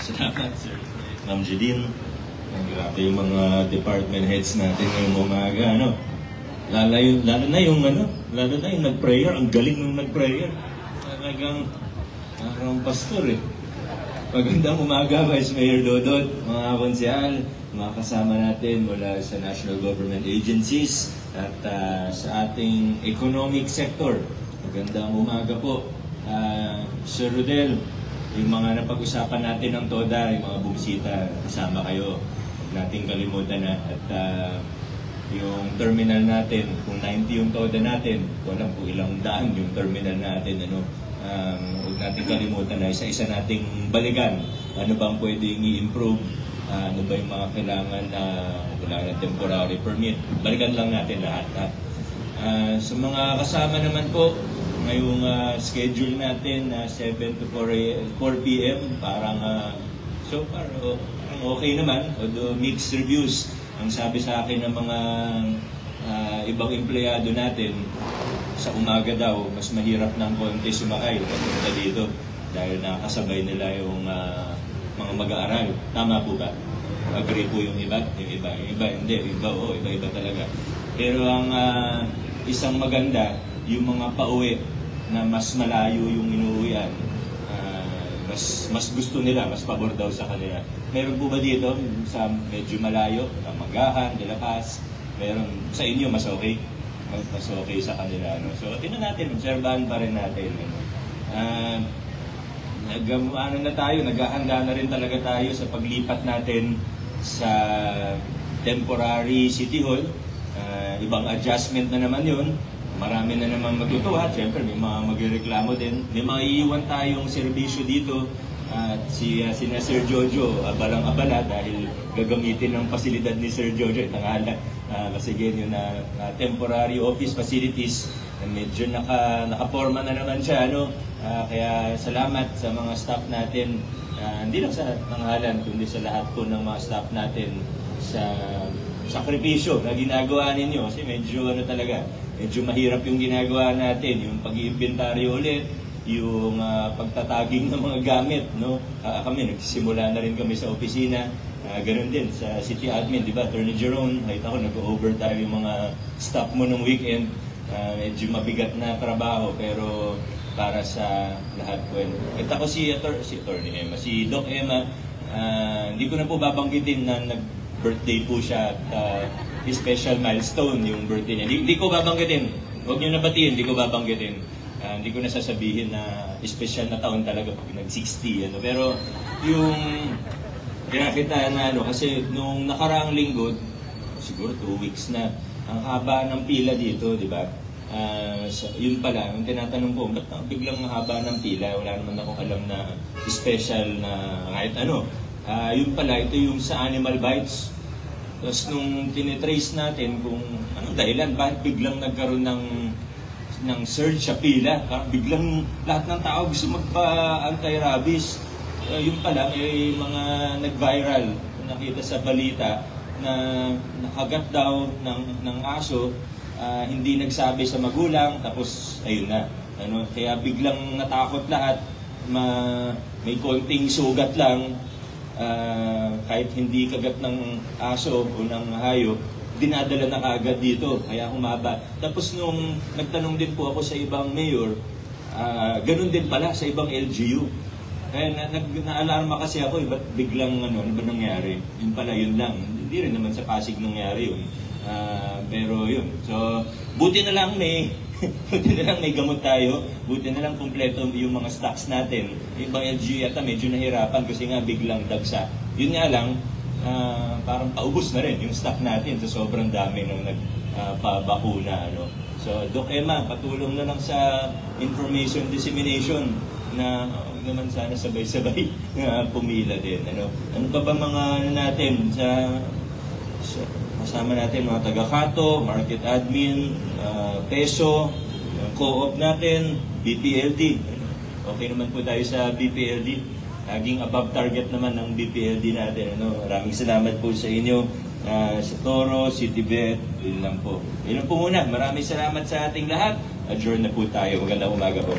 Salamat, sir. Ma'am Jeline, grabe yung mga department heads natin ngayong umaga, ano? Lalo na yung nag-prayer, ang galing ng nag-prayer. Talagang parang pastor eh. Magandang umaga, Vice Mayor Dodot, mga konsyal, mga kasama natin mula sa national government agencies at sa ating economic sector. Magandang umaga po. Sir Rodel, yung mga napag-usapan natin ng TODA, yung mga bumisita, kasama kayo. Huwag nating kalimutan na. At yung terminal natin, kung 90 yung TODA natin, walang kung ilang daan yung terminal natin. Huwag natin kalimutan na isa-isa nating balikan. Ano bang pwedeng i-improve? Ano ba yung mga kailangan na temporary permit? Balikan lang natin lahat. Sa mga kasama naman po, ngayong schedule natin 7 to 4 p.m. parang so far parang okay naman, although mixed reviews. Ang sabi sa akin ng mga ibang empleyado natin, sa umaga daw mas mahirap ng konti sumakay papunta dito dahil nakakasabay nila yung mga mag-aaral. Tama po ba? Agree po yung iba? Yung iba hindi. Iba talaga. Pero ang isang maganda, yung mga pauwi na mas malayo yung inuwian, mas gusto nila, mas pabor daw sa kanila. Meron po ba dito sa medyo malayo, Magahan, De La Paz? Meron sa inyo mas okay? Mas okay sa kanila. No? So, tingnan natin, obserbahan pa rin natin. Naghahanda na rin talaga tayo sa paglipat natin sa temporary City Hall. Ibang adjustment na naman yun. Marami na naman matutuwa. Siyempre, may mga magreklamo din. May mga iiwan tayong serbisyo dito. At si Sir Jojo, abalang-abala dahil gagamitin ng pasilidad ni Sir Jojo. Tangalan. Kasi ganyan na temporary office facilities. Medyo nakaporma na naman siya. Kaya salamat sa mga staff natin. Hindi lang sa tangalan, kundi sa lahat po ng mga staff natin sa sakripisyo na ginagawa ninyo. Kasi medyo medyo mahirap yung ginagawa natin, yung pag-iimbentaryo ulit, yung pagtataging ng mga gamit, no? Kami, nagsisimula na rin kami sa opisina, ganun din sa city admin, di ba? Attorney Jerome, nakita ko, nag-overtime yung mga staff mo ng weekend, medyo mabigat na trabaho, pero para sa lahat po. Kita ko si Attorney Emma, si Doc Emma, hindi ko na po babanggitin na birthday po siya at special milestone yung birthday niya. Hindi ko babanggitin. Huwag niyo nabatiin, hindi ko babanggitin. Hindi ko nasasabihin na special na taon talaga pag nag-60. Pero yung kinakita na kasi nung nakaraang linggo, siguro 2 weeks na, ang haba ng pila dito, di ba? Yun pala, yung tinatanong ko, ba't biglang haba ng pila? Wala naman akong alam na special na kahit ano. Yun pala, ito yung sa Animal Bites. Tapos nung tinitrace natin kung anong dahilan, bakit biglang nagkaroon ng surge sa pila, biglang lahat ng tao gusto magpa-anti-rabies. Yun pala, may mga nag-viral, nakita sa balita, na nakagat daw ng aso, hindi nagsabi sa magulang, tapos ayun na. Kaya biglang natakot lahat, may konting sugat lang, kahit hindi kagat ng aso o ng hayop, dinadala na kaagad dito, kaya humaba. Tapos nung nagtanong din po ako sa ibang mayor, ganun din pala sa ibang LGU. Kaya na-alarma kasi ako, ba't biglang ano ba nangyari? Yun pala, yun lang. Hindi rin naman sa Pasig nangyari yun. Pero yun. So, buti na lang may gamot tayo. Buti na lang kumpleto yung mga stocks natin. Yung ibang LGU yata medyo nahirapan kasi nga biglang dagsa. Yun nga lang, parang paubos na rin yung stock natin sa sobrang dami ng nagpabakuna. So, Doc Emma, patulong na lang sa information dissemination na naman sana sabay-sabay pumila din. Ano pa ba mga natin sa kasama natin, mga taga-Kato, market admin, peso, co-op natin, BPLD. Okay naman po tayo sa BPLD. Laging above target naman ng BPLD natin. Maraming salamat po sa inyo. Sa Toro, Citybet, yun lang po. Yun lang po muna. Maraming salamat sa ating lahat. Adjourn na po tayo. Magandang umaga po.